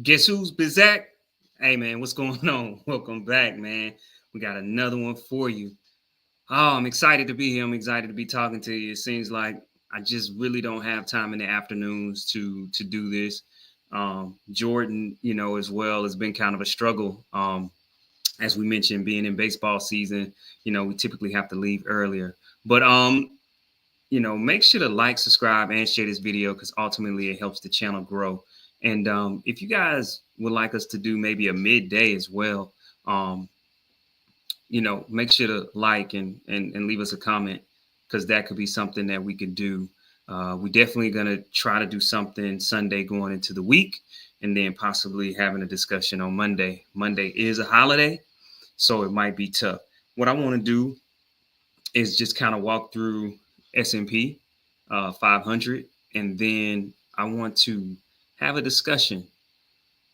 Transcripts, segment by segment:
Guess who's Bizak? Hey man, what's going on? Welcome back, man. We got another one for you. Oh, I'm excited to be here. I'm excited to be talking to you. It seems like I just really don't have time in the afternoons to do this. Jordan, as well has been kind of a struggle. As we mentioned, being in baseball season, we typically have to leave earlier. But make sure to like, subscribe, and share this video because ultimately it helps the channel grow. And if you guys would like us to do maybe a midday as well, um, make sure to like and leave us a comment because that could be something that we could do. We definitely gonna try to do something Sunday going into the week, and then possibly having a discussion on Monday. Monday is a holiday, so it might be tough. What I want to do is just kind of walk through S&P 500, and then I want to have a discussion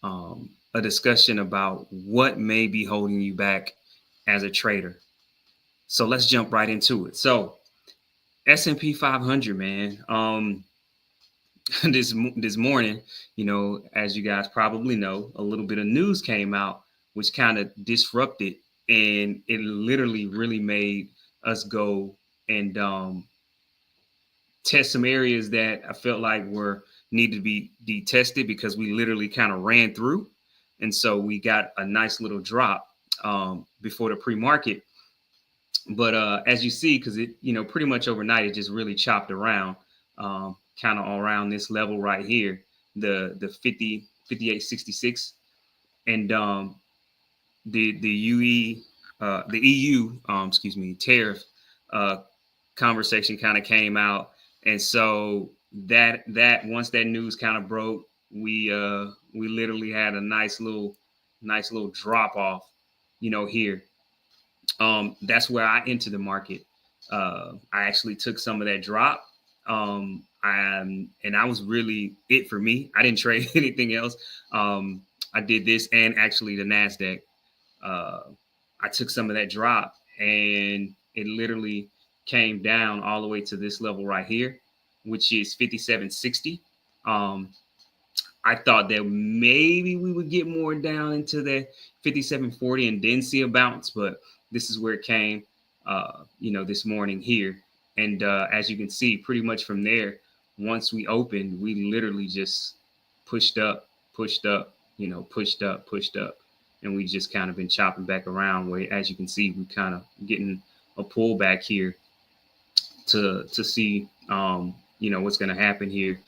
about what may be holding you back as a trader. So let's jump right into it. So S&P 500, man. This morning, as you guys probably know, a little bit of news came out which kind of disrupted, and it literally really made us go and test some areas that I felt like were needed to be tested because we literally kind of ran through, and so we got a nice little drop before the pre-market. But as you see, because it pretty much overnight it just really chopped around, kind of around this level right here, the 58.66, and the EU excuse me, tariff uh, conversation kind of came out, and so that once that news kind of broke, we literally had a nice little drop off, here. That's where I entered the market. I actually took some of that drop. And I was really it for me. I didn't trade anything else. I did this and actually the Nasdaq. Uh, I took some of that drop, and it literally came down all the way to this level right here, which is 57.60. Um, I thought that maybe we would get more down into the 57.40 and then see a bounce, but this is where it came, this morning here. And as you can see, pretty much from there, once we opened, we literally just pushed up, pushed up, pushed up, pushed up. And we just kind of been chopping back around where, as you can see, we kind of getting a pullback here to see, what's going to happen here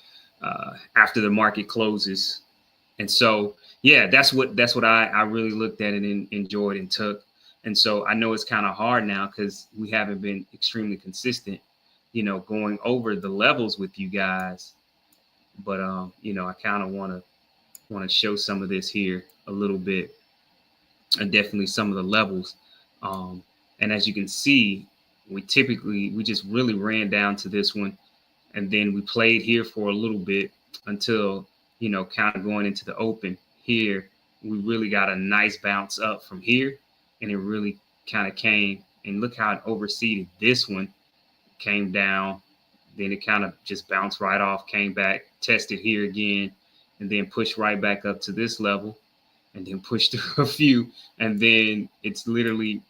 after the market closes. And so, yeah, that's what I really looked at and enjoyed and took. And so I know it's kind of hard now because we haven't been extremely consistent, going over the levels with you guys. But I kind of want to show some of this here a little bit, and definitely some of the levels. Um, and as you can see, we just really ran down to this one, and then we played here for a little bit until kind of going into the open here. We really got a nice bounce up from here, and it really kind of came, and look how it overseeded this one. Came down, then it kind of just bounced right off, came back, tested here again, and then pushed right back up to this level, and then pushed through a few, and then it's literally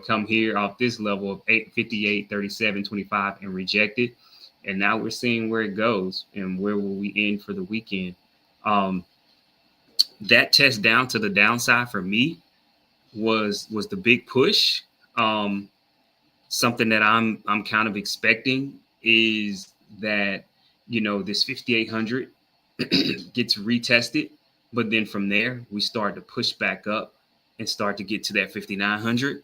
come here off this level of 858.37.25 and rejected. And now we're seeing where it goes and where will we end for the weekend. um that test down to the downside for me was the big push. Something that I'm kind of expecting is that this 5800 gets retested, but then from there we start to push back up and start to get to that 5900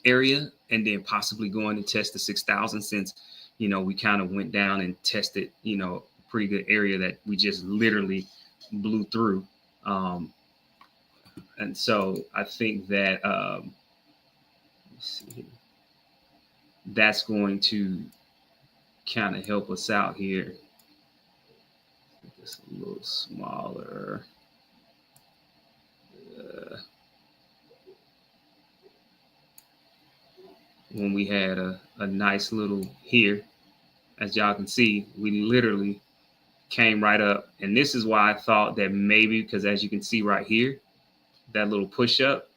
area, and then possibly going to test the 6,000, since we kind of went down and tested a pretty good area that we just literally blew through. And so I think that let's see here, that's going to kind of help us out here. Just a little smaller. When we had a nice little here, as y'all can see, we literally came right up. And this is why I thought that maybe, because as you can see right here, that little push up,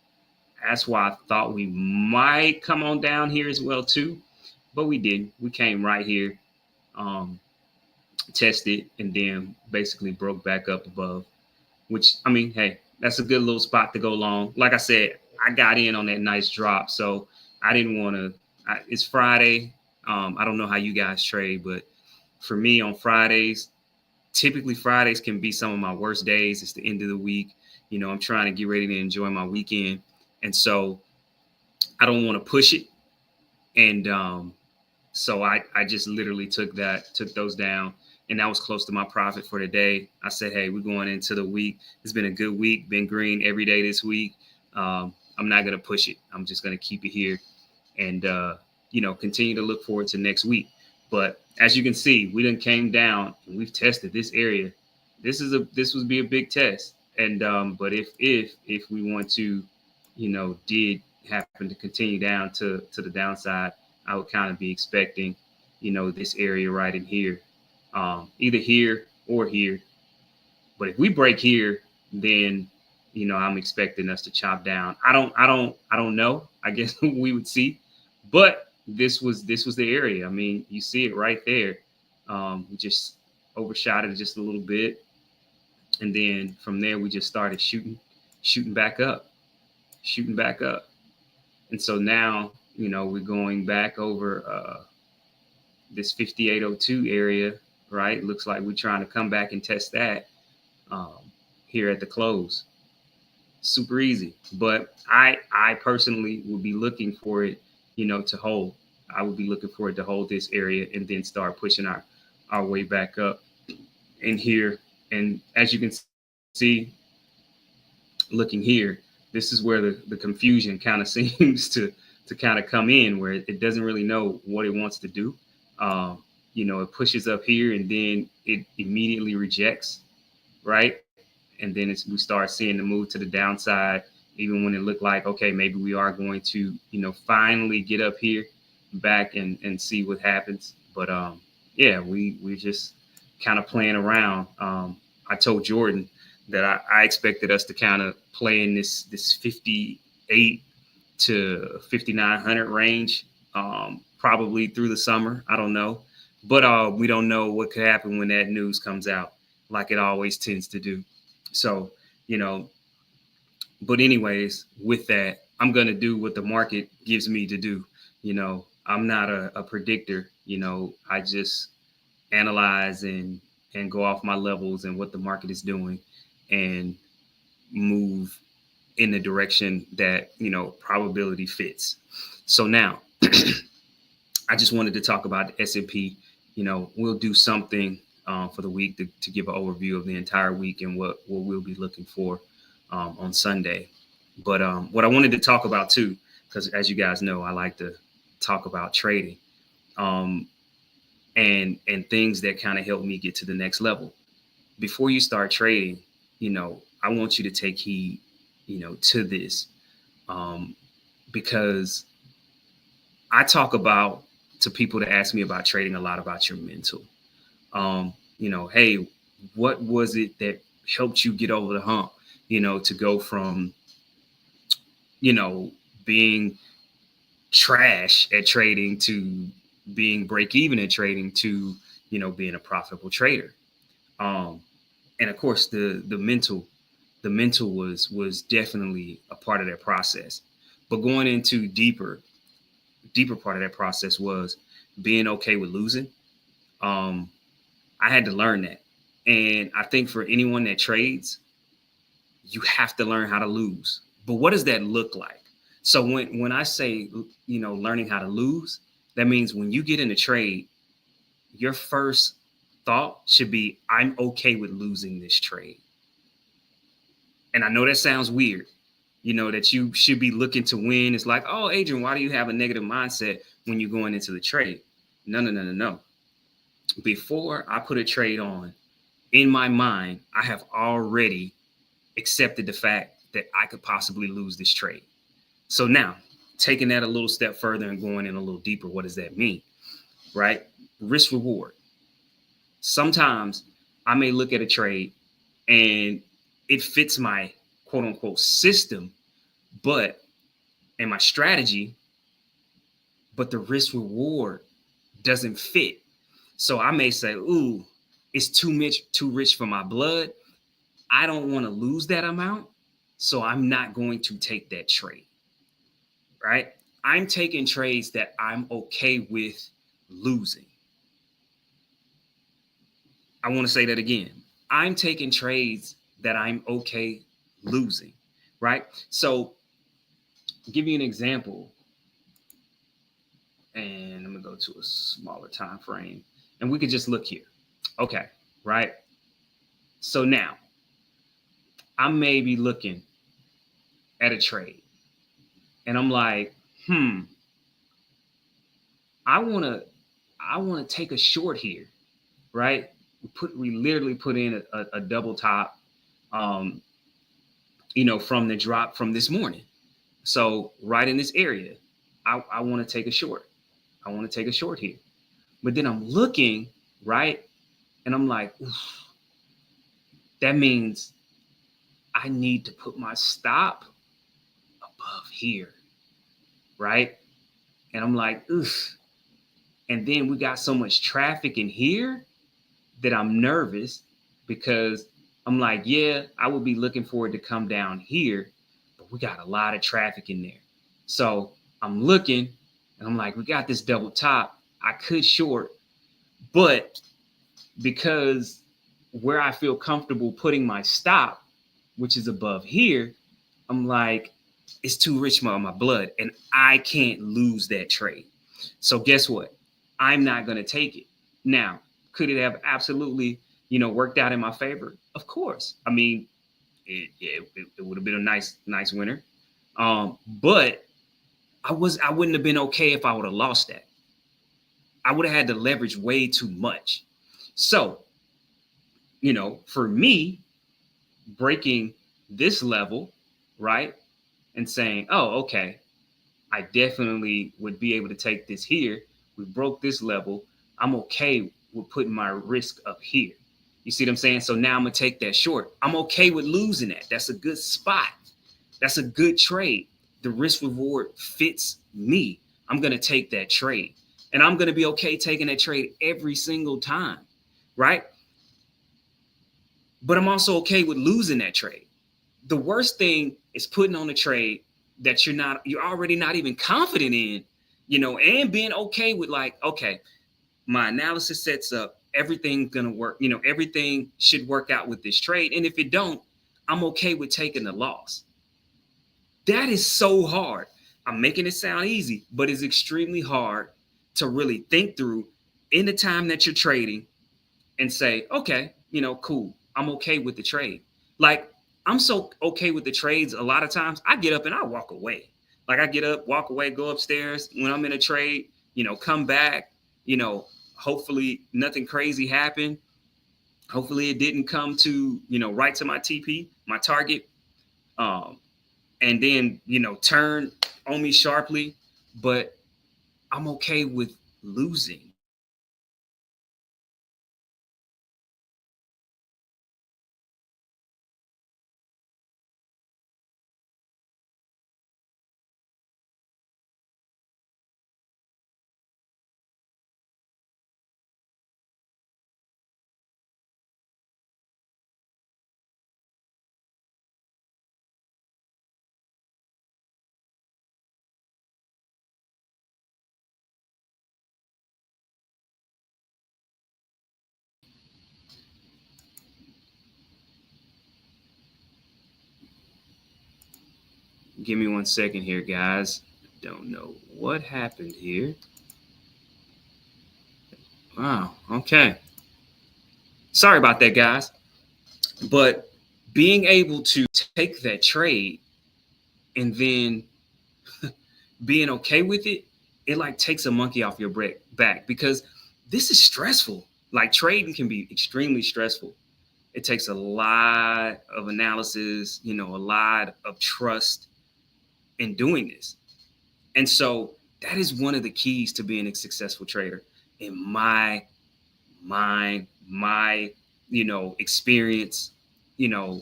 that's why I thought we might come on down here as well too. But we didn't. We came right here, um, tested, and then basically broke back up above. Which, I mean, hey, that's a good little spot to go long. Like I said, I got in on that nice drop, so I didn't want to. It's Friday. I don't know how you guys trade, but for me on Fridays, typically Fridays can be some of my worst days. It's the end of the week. You know, I'm trying to get ready to enjoy my weekend, and so I don't want to push it. And so I just literally took those down, and that was close to my profit for the day. I said, hey, we're going into the week. It's been a good week, been green every day this week. I'm not going to push it. I'm just going to keep it here and, continue to look forward to next week. But as you can see, we done came down and we've tested this area. This would be a big test. And, but if we want to, did happen to continue down to the downside, I would kind of be expecting, this area right in here, either here or here. But if we break here, then, I'm expecting us to chop down. I don't know. I guess we would see. But this was the area. I mean, you see it right there. We just overshot it just a little bit. And then from there, we just started shooting back up. And so now, we're going back over this 5802 area, right? Looks like we're trying to come back and test that here at the close. Super easy. But I personally would be looking for it, to hold. I would be looking for it to hold this area and then start pushing our way back up in here. And as you can see, looking here, this is where the confusion kind of seems to kind of come in, where it doesn't really know what it wants to do. It pushes up here and then it immediately rejects, right? And then we start seeing the move to the downside, even when it looked like, okay, maybe we are going to, finally get up here back and see what happens. But we're just kind of playing around. I told Jordan that I expected us to kind of play in this 58 to 5,900 range, probably through the summer. I don't know. But we don't know what could happen when that news comes out, like it always tends to do. So, but anyways, with that, I'm going to do what the market gives me to do. I'm not a predictor. I just analyze and go off my levels and what the market is doing and move in the direction that, probability fits. So now I just wanted to talk about the S&P. We'll do something for the week to give an overview of the entire week and what we'll be looking for on Sunday. But what I wanted to talk about too, because as you guys know, I like to talk about trading and things that kind of help me get to the next level. Before you start trading, I want you to take heed, to this because I talk about to people that ask me about trading a lot about your mental. Hey, what was it that helped you get over the hump, to go from, being trash at trading to being break even at trading to, being a profitable trader. And of course, the mental was definitely a part of that process. But going into deeper part of that process was being okay with losing. I had to learn that. And I think for anyone that trades, you have to learn how to lose. But what does that look like? So when I say, learning how to lose, that means when you get in a trade, your first thought should be, I'm okay with losing this trade. And I know that sounds weird, that you should be looking to win. It's like, oh, Adrian, why do you have a negative mindset when you're going into the trade? No. Before I put a trade on, in my mind, I have already accepted the fact that I could possibly lose this trade. So now, taking that a little step further and going in a little deeper, what does that mean, right? Risk reward. Sometimes, I may look at a trade and it fits my quote unquote system, but and my strategy, but the risk reward doesn't fit. So I may say, ooh, it's too rich for my blood. I don't want to lose that amount. So I'm not going to take that trade. Right? I'm taking trades that I'm okay with losing. I want to say that again. I'm taking trades that I'm okay losing. Right? So give you an example, and I'm gonna go to a smaller time frame, and we could just look here. Okay, right. So now I may be looking at a trade, and I'm like, I wanna, I wanna take a short here, right? We literally put in a double top, um, from the drop from this morning. So right in this area, I want to take a short. I want to take a short here. But then I'm looking, right? And I'm like, that means I need to put my stop above here, right? And I'm like, oof. And then we got so much traffic in here that I'm nervous because I'm like, yeah, I would be looking for it to come down here, but we got a lot of traffic in there. So I'm looking and I'm like, we got this double top. I could short, but because where I feel comfortable putting my stop, which is above here, I'm like, it's too rich on my blood and I can't lose that trade. So guess what? I'm not going to take it. Now, could it have absolutely, worked out in my favor? Of course. I mean, it would have been a nice winner. But I wouldn't have been okay if I would have lost that. I would have had to leverage way too much. So, for me, breaking this level, right? And saying, oh, okay, I definitely would be able to take this here. We broke this level. I'm okay with putting my risk up here. You see what I'm saying? So now I'm going to take that short. I'm okay with losing that. That's a good spot. That's a good trade. The risk reward fits me. I'm going to take that trade. And I'm going to be okay taking that trade every single time, right? But I'm also okay with losing that trade. The worst thing is putting on a trade that you're already not even confident in, and being okay with like, okay, my analysis sets up, everything's gonna work, everything should work out with this trade. And if it don't, I'm okay with taking the loss. That is so hard. I'm making it sound easy, but it's extremely hard to really think through in the time that you're trading and say, okay, cool. I'm okay with the trade. Like, I'm so okay with the trades. A lot of times I get up and I walk away. Like I get up, walk away, go upstairs when I'm in a trade, come back, hopefully nothing crazy happened. Hopefully it didn't come to, right to my TP, my target. And then, turn on me sharply, but I'm okay with losing. Give me 1 second here, guys. Don't know what happened here. Wow. Okay. Sorry about that, guys. But being able to take that trade and then being okay with it, it like takes a monkey off your back because this is stressful. Like trading can be extremely stressful. It takes a lot of analysis, a lot of trust in doing this. And so that is one of the keys to being a successful trader in my mind, my experience, you know,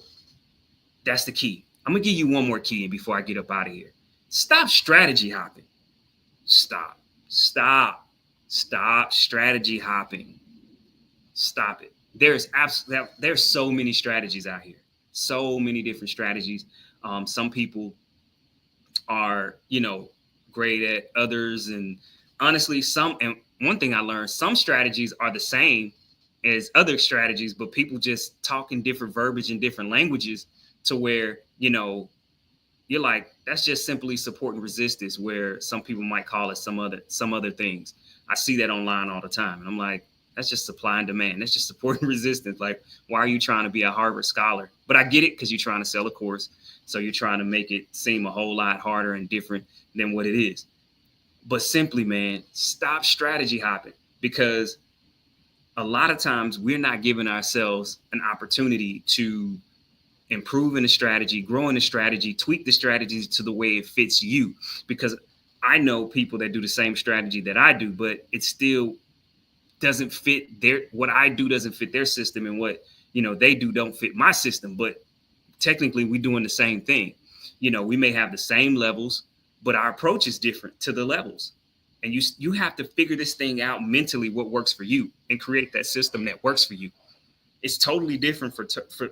that's the key. I'm gonna give you one more key before I get up out of here. Stop strategy hopping. Stop. Stop. Stop strategy hopping. Stop it. There's so many strategies out here. So many different strategies. Some people are, great at others. And honestly, and one thing I learned, some strategies are the same as other strategies, but people just talk in different verbiage and different languages to where, you're like, that's just simply support and resistance, where some people might call it some other things. I see that online all the time. And I'm like, that's just supply and demand. That's just support and resistance. Like, why are you trying to be a Harvard scholar? But I get it, because you're trying to sell a course. So you're trying to make it seem a whole lot harder and different than what it is. But simply, man, stop strategy hopping, because a lot of times we're not giving ourselves an opportunity to improve in the strategy, grow in the strategy, tweak the strategies to the way it fits you. Because I know people that do the same strategy that I do, but it still doesn't fit what I do doesn't fit their system, and what, they do don't fit my system. But technically we're doing the same thing. We may have the same levels, but our approach is different to the levels. And you have to figure this thing out mentally, what works for you, and create that system that works for you. It's totally different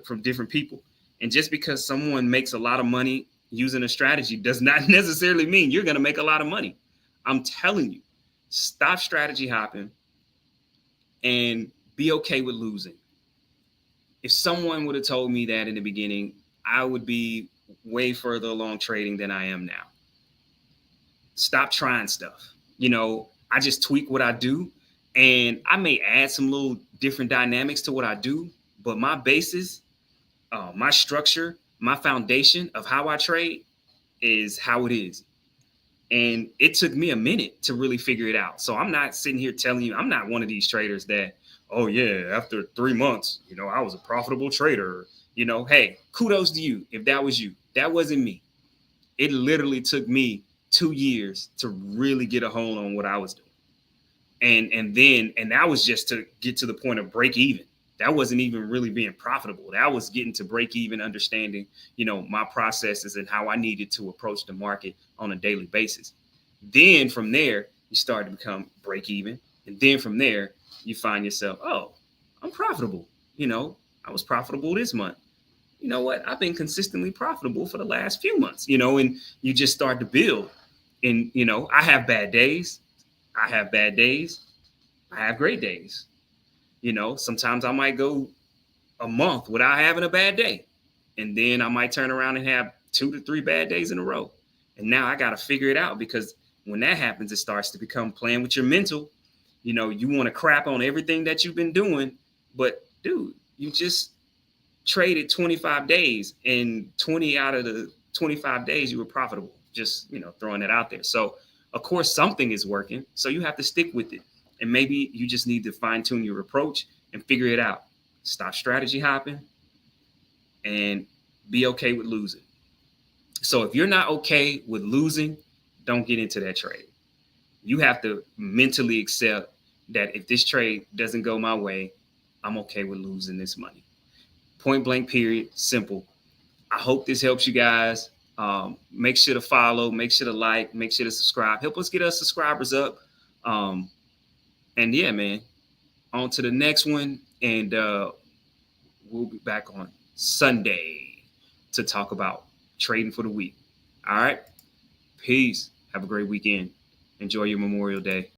from different people. And just because someone makes a lot of money using a strategy does not necessarily mean you're going to make a lot of money. I'm telling you, stop strategy hopping and be okay with losing. If someone would have told me that in the beginning, I would be way further along trading than I am now. Stop trying stuff. I just tweak what I do, and I may add some little different dynamics to what I do, but my basis, my structure, my foundation of how I trade is how it is. And it took me a minute to really figure it out. So I'm not sitting here telling you, I'm not one of these traders that, oh yeah, after 3 months, I was a profitable trader. Hey, kudos to you if that was you. That wasn't me. It literally took me 2 years to really get a hold on what I was doing. And that was just to get to the point of break even. That wasn't even really being profitable. That was getting to break even, understanding, my processes and how I needed to approach the market on a daily basis. Then from there, you start to become break even. And then from there, you find yourself, oh, I'm profitable. I was profitable this month. You know what? I've been consistently profitable for the last few months, and you just start to build. And, I have bad days. I have bad days. I have great days. Sometimes I might go a month without having a bad day. And then I might turn around and have 2 to 3 bad days in a row. And now I got to figure it out, because when that happens, it starts to become playing with your mental. You want to crap on everything that you've been doing. But dude, you just traded 25 days, and 20 out of the 25 days you were profitable. Just, throwing it out there. So of course something is working. So you have to stick with it. And maybe you just need to fine tune your approach and figure it out. Stop strategy hopping and be okay with losing. So if you're not okay with losing, don't get into that trade. You have to mentally accept that if this trade doesn't go my way, I'm okay with losing this money. Point blank, period. Simple. I hope this helps you guys. Make sure to follow, make sure to like, make sure to subscribe. Help us get our subscribers up. And yeah, man, on to the next one. And we'll be back on Sunday to talk about trading for the week. All right. Peace. Have a great weekend. Enjoy your Memorial Day.